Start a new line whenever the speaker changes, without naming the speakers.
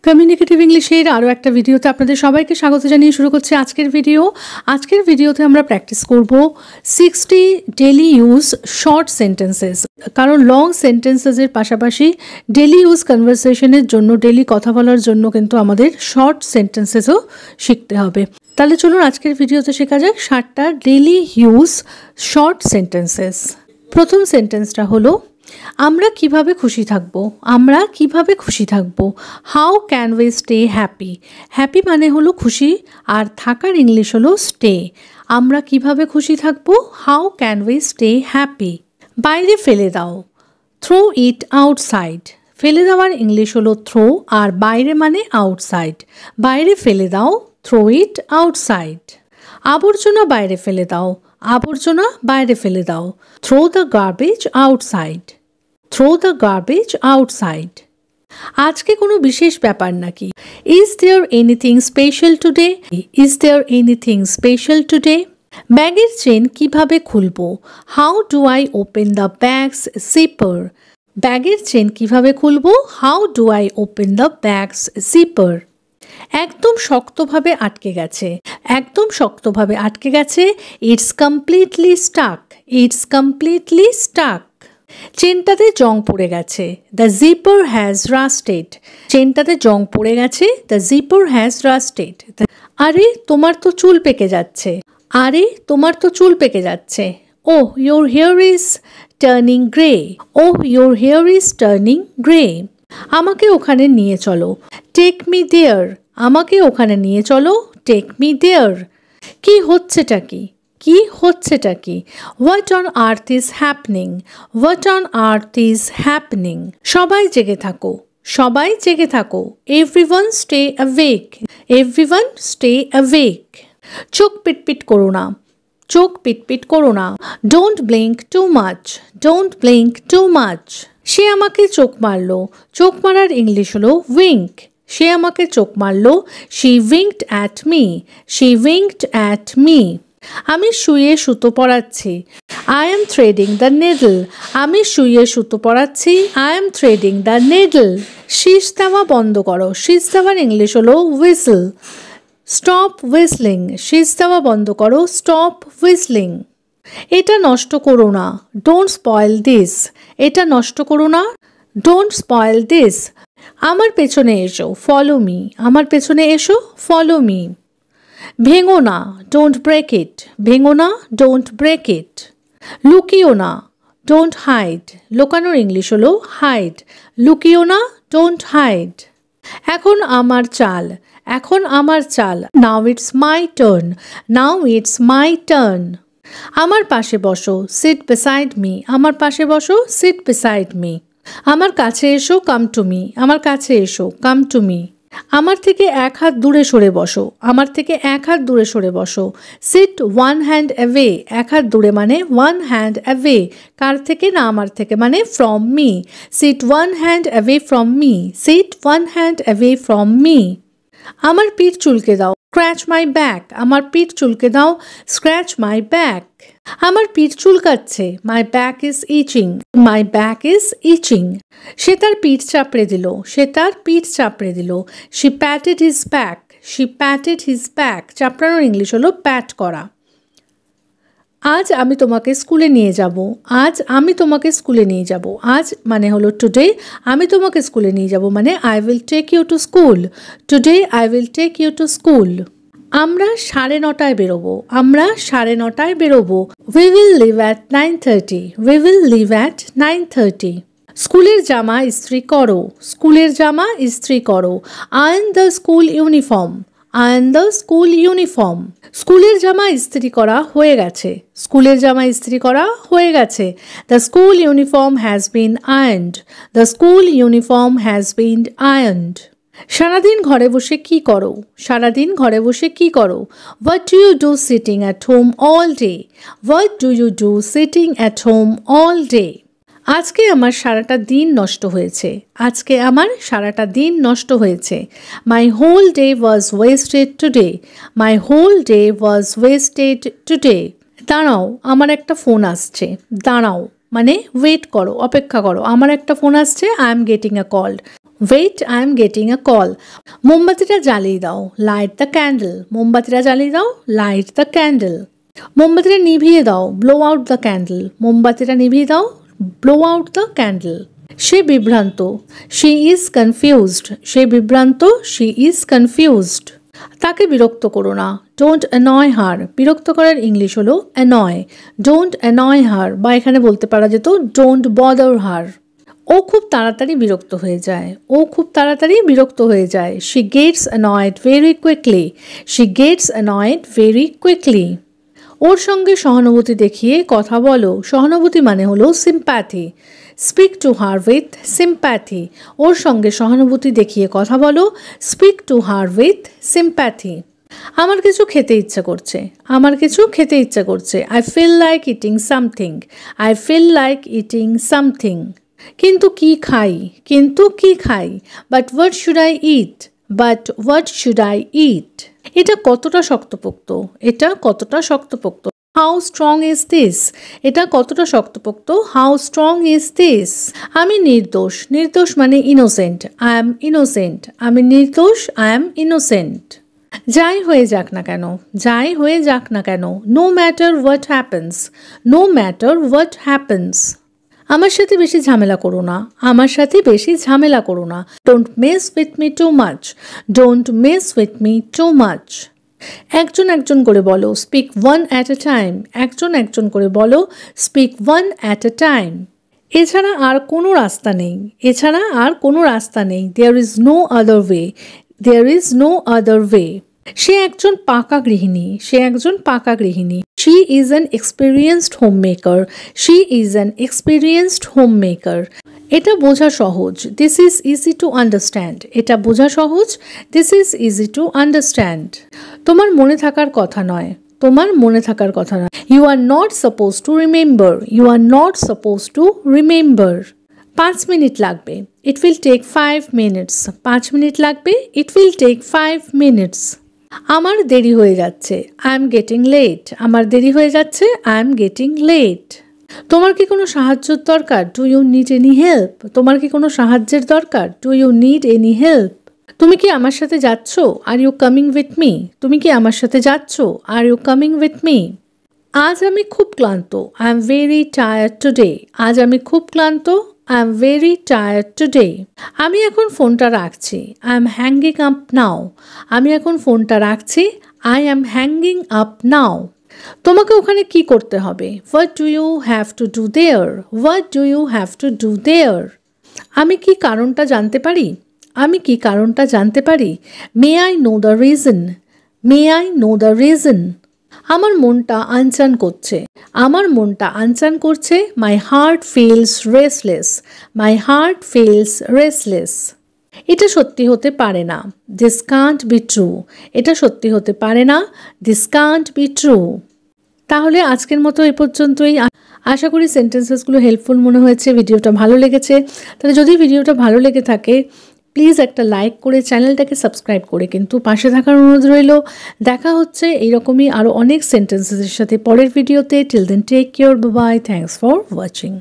Communicative ইংলিশের আরও একটা ভিডিওতে আপনাদের সবাইকে স্বাগত জানিয়ে শুরু করছি আজকের ভিডিও। আজকের ভিডিওতে আমরা প্র্যাকটিস করব 60 ডেলি ইউজ শর্ট সেন্টেন্সেস। কারণ লং সেন্টেন্সেসের পাশাপাশি ডেলি ইউজ কনভারসেশনের জন্য, ডেলি কথা বলার জন্য কিন্তু আমাদের শর্ট সেন্টেন্সেসও শিখতে হবে। তাহলে চলুন আজকের ভিডিওতে শেখা যাক 60টা ডেলি ইউজ শর্ট সেন্টেন্সেস। প্রথম সেন্টেন্সটা হলো আমরা কিভাবে খুশি থাকবো, আমরা কিভাবে খুশি থাকবো। How can we stay happy. Happy মানে হলো খুশি, আর থাকার ইংলিশ হলো স্টে। আমরা কিভাবে খুশি থাকবো, how can we stay happy. বাইরে ফেলে দাও, থ্রো ইট আউটসাইড। ফেলে দেওয়ার ইংলিশ হলো থ্রো, আর বাইরে মানে আউটসাইড। বাইরে ফেলে দাও, থ্রো ইট আউটসাইড। আবর্জনা বাইরে ফেলে দাও, আবর্জনা বাইরে ফেলে দাও। Throw the garbage outside, throw the garbage outside. আজকে কোনো বিশেষ ব্যাপার নাকি। Is there anything special today, is there anything special today. ব্যাগের চেন কিভাবে খুলবো, how do I open the bag's zipper. ব্যাগের চেন কিভাবে খুলবো, how do I open the bag's zipper. একদম শক্তভাবে আটকে গেছে, একদম শক্তভাবে আটকে গেছে। It's completely stuck, it's completely stuck. চেনটাতে জং পড়ে গেছে, দ্য জিপার হ্যাজ রাস্টেড। চেনটাতে জং পড়ে গেছে, দ্য জিপার হ্যাজ রাস্টেড। আরে তোমার তো চুল পেকে যাচ্ছে, আরে তোমার তো চুল পেকে যাচ্ছে। Oh your hair is turning grey, oh your hair is turning grey. আমাকে ওখানে নিয়ে চলো, টেক মি দেয়ার। আমাকে ওখানে নিয়ে চলো, টেক মি দেয়ার। কি হচ্ছেটা কি, কি হচ্ছেটা কি। What on earth is happening, what on earth is happening. সবাই জেগে থাকো, সবাই জেগে থাকো। Everyone stay awake, everyone stay awake. চোখ পিটপিট করো না, চোখ পিটপিট করো না। Don't blink too much, don't blink too much. সে আমাকে চোখ মারলো, চোখ মারার ইংলিশ হলো উইঙ্ক। সে আমাকে চোখ মারলো, she winked at me, she winked at me. আমি শুয়ে সুতো পরাচ্ছি, I am threading the needle. আমি শুয়ে সুতো পরাচ্ছি, I am threading the needle. শীষ দেওয়া বন্ধ করো, শীষ দেওয়ার ইংলিশ হলো হুইসল। Stop whistling. শীষ দেওয়া বন্ধ করো, স্টপ হুইসলিং। এটা নষ্ট করো না, ডোন্ট স্পয়েল দিস। এটা নষ্ট করো না, ডোন্ট স্পয়েল দিস। আমার পেছনে এসো, ফলো মি। আমার পেছনে এসো, ফলো মি। ভেঙো না, ডোন্ট ব্রেক ইট। ভেঙো না, ডোন্ট ব্রেক ইট। লুকিও না, ডোন্ট হাইড। লুকানোর ইংলিশ হলো হাইড। লুকিও না, ডোন্ট হাইড। এখন আমার চাল, এখন আমার চাল। Now it's my turn, now it's my turn. আমার পাশে বসো, সিট বিসাইড মি। আমার পাশে বসো, সিট বিসাইড মি। আমার কাছে এসো, কাম টু মি। আমার কাছে এসো, কাম টু মি। আমার থেকে এক হাত দূরে সরে বসো, আমার থেকে এক হাত দূরে সরে বসো। Sit one hand away. এক হাত দূরে মানে ওয়ান হ্যান্ড অ্যাওয়ে। কার থেকে না, আমার থেকে, মানে from me. Sit one hand away from me, sit one hand away from me. আমার পিঠ চুলকে দাও, স্ক্র্যাচ মাই ব্যাক। আমার পিঠ চুলকে দাও, স্ক্র্যাচ মাই ব্যাক। আমার পিঠ চুলকাচ্ছে, my back is itching, my back is itching. সে তার পিঠ চাপড়ে দিল, সে তার পিঠ চাপড়ে দিল। She patted his back, she patted his back. চাপড়ানোর ইংলিশ হলো প্যাট করা। আজ আমি তোমাকে স্কুলে নিয়ে যাব, আজ আমি তোমাকে স্কুলে নিয়ে যাব। আজ মানে হলো টুডে, আমি তোমাকে স্কুলে নিয়ে যাব মানে I will take you to school. Today I will take you to school. আমরা 9:30 বেরোবো, আমরা 9:30 বেরোবো। We will leave at 9:30, we will leave at 9:30। স্কুলের জামা ইস্ত্রি করো, স্কুলের জামা ইস্ত্রি করো। Iron the school uniform, iron the school uniform. স্কুলের জামা ইস্ত্রি করা হয়ে গেছে, স্কুলের জামা ইস্ত্রি করা হয়ে গেছে। The school uniform has been ironed, the school uniform has been ironed. সারাদিন ঘরে বসে কি করো, সারাদিন ঘরে বসে কি করো। What do you do sitting at home all day, what do you do sitting at home all day. আজকে আমার সারাটা দিন নষ্ট হয়েছে, আজকে আমার সারাটা দিন নষ্ট হয়েছে। My whole day was wasted today, my whole day was wasted today. দাঁড়াও, আমার একটা ফোন আসছে। দাঁড়াও মানে ওয়েট করো, অপেক্ষা করো। আমার একটা ফোন আসছে, I am getting a call. Wait I am getting a call. মোমবাতিটা জ্বালিয়ে দাও, লাইট দ্য ক্যান্ডেল। মোমবাতিটা জ্বালিয়ে দাও, লাইট দ্য ক্যান্ডেল। মোমবাতিটা নিভিয়ে দাও, ব্লো আউট দ্য ক্যান্ডেল। মোমবাতিটা নিভিয়ে দাও, ব্লো আউট দ্য ক্যান্ডেল। সে বিভ্রান্ত, শি ইজ কনফিউজড। সে বিভ্রান্ত, শি ইজ কনফিউজড। তাকে বিরক্ত করো না, ডোন্ট অ্যানয় হার। বিরক্ত করার ইংলিশ হলো অ্যানয়। ডোন্ট অ্যানয় হার, বা এখানে বলতে পারা যেত ডোন্ট বদার হার। ও খুব তাড়াতাড়ি বিরক্ত হয়ে যায়, ও খুব তাড়াতাড়ি বিরক্ত হয়ে যায়। She gets annoyed very quickly. She gets annoyed very quickly. ওর সঙ্গে সহানুভূতি দেখিয়ে কথা বলো। সহানুভূতি মানে হলো sympathy. Speak to her with sympathy. ওর সঙ্গে সহানুভূতি দেখিয়ে কথা বলো। Speak to her with sympathy. আমার কিছু খেতে ইচ্ছা করছে, আমার কিছু খেতে ইচ্ছা করছে। I feel like eating something. I feel like eating something. কিন্তু কি খাই, কিন্তু কি খাই। But what should I eat, but what should I eat. এটা কতটা শক্তপোক্ত, এটা কতটা শক্তপোক্ত। How strong is this. এটা কতটা শক্তপোক্ত, হাউ স্ট্রং ইজ দিস। আমি নির্দোষ, নির্দোষ মানে ইনোসেন্ট। I am innocent. আমি নির্দোষ, আই এম ইনোসেন্ট। যাই হয়ে যাক না কেন, যাই হয়ে যাক না কেন। No matter what happens, no matter what happens. আমার সাথে বেশি ঝামেলা করো না, আমার সাথে বেশি ঝামেলা করো না। Don't mess with me two much, don't mess with me too much. একজন একজন করে বলো, speak one at a time. একজন একজন করে বলো, speak one at a time. এছাড়া আর কোনো রাস্তা নেই, এছাড়া আর কোনো রাস্তা নেই। There is no other way, there is no other way. সে একজন পাকা গৃহিণী, সে একজন পাকা গৃহিণী। She is an experienced home maker, she is an experienced home maker. এটা বোঝা সহজ, this is easy to understand. এটা বোঝা সহজ, this is easy to understand. তোমার মনে থাকার কথা নয়, তোমার মনে থাকার কথা নয়। You are not suppose to remember, you are not suppose to remember. 5 minute লাগবে, it will take 5 minutes. 5 minute লাগবে, ইট উইল টেক 5 মিনিটস। আমার দেরি হয়ে যাচ্ছে, আই এম গেটিং লেট। আমার দেরি হয়ে যাচ্ছে, আই এম গেটিং লেট। তোমার কি কোনো সাহায্যের দরকার, do you need any help. তোমার কি কোনো সাহায্যের দরকার, do you need any help. তুমি কি আমার সাথে যাচ্ছ, are you coming with me. তুমি কি আমার সাথে যাচ্ছ, are you coming with me. আজ আমি খুব ক্লান্ত, I am very tired today. আজ আমি খুব ক্লান্ত, I am very tired today. আমি এখন ফোনটা রাখছি, I am hanging up now. আমি এখন ফোনটা রাখছি, I am hanging up now. তোমাকে ওখানে কি করতে হবে, what do you have to do there. What do you have to do there. আমি কি কারণটা জানতে পারি, আমি কি কারণটা জানতে পারি। May I know the reason, may I know the reason. আমার মনটা আনচান করছে, আমার মনটা আনচান করছে। My heart feels restless, my heart feels restless. এটা সত্যি হতে পারে না, দিস কান্ট বি ট্রু। এটা সত্যি হতে পারে না, দিস কান্ট বি ট্রু। তাহলে আজকের মতো এ পর্যন্তই। আশা করি সেন্টেন্সেসগুলো হেল্পফুল মনে হয়েছে, ভিডিওটা ভালো লেগেছে। তাহলে যদি ভিডিওটা ভালো লেগে থাকে, প্লিজ একটা লাইক করে চ্যানেলটাকে সাবস্ক্রাইব করে কিন্তু পাশে থাকার অনুরোধ রইল। দেখা হচ্ছে এইরকমই আরও অনেক সেন্টেন্সেসের সাথে পরের ভিডিওতে। Till then take care, bye bye, thanks for watching.